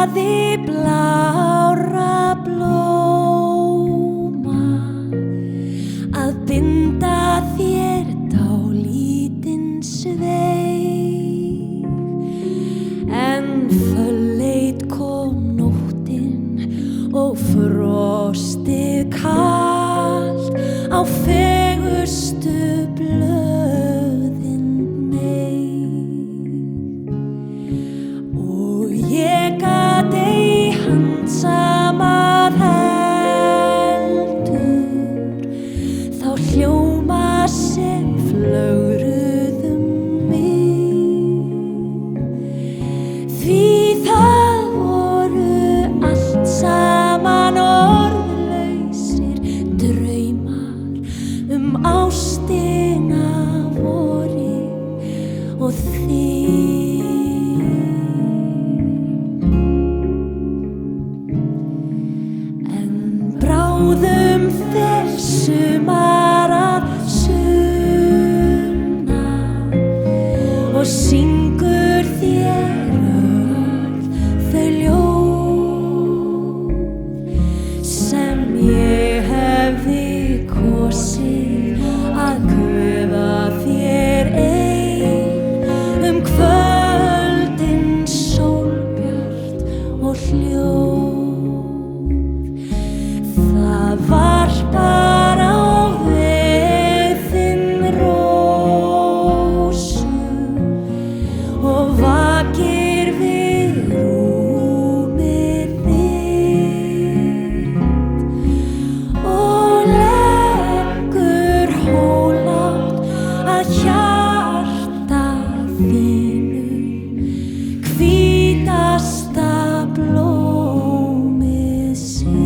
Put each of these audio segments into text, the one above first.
blaði blárra blóma að binda þér dálítinn sveig, en fölleit kom nóttin og frostið kalt á fegurstu blöðin meig, og ég gat ei handsamað heldur þá hljóma sem flögruðu mig, því það voru allt saman orðlausir draumar ástina vorið og þig. En bráðum fer sumar að sunnan og syngur þér öll þau ljóð sem ég hefði kosið að guða þér ein kvöldin sólbjört og hljóð. Það varpar á veg þinn rósum og vakir við rúmið þitt og leggur hólátt að hjarta þínu hvítasta blómið sitt.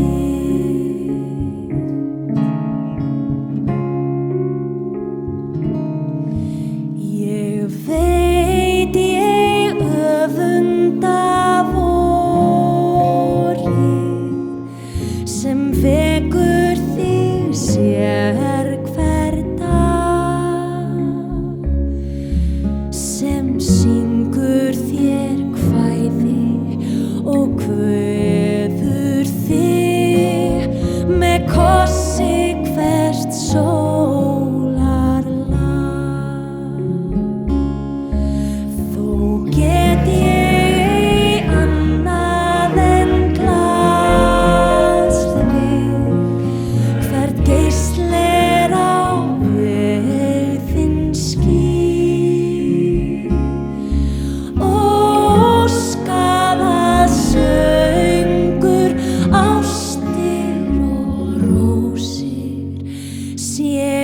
Ég veit ég öfunda vorið sem vekur þig sérhvern dag, sem syngur þér kvæði og kveður þig með kossi hvert sólarlag. Þó get ég ei annað en glaðst þig hvert geisl er á veg þinn skín, óskað að söngur ástir og rósir sé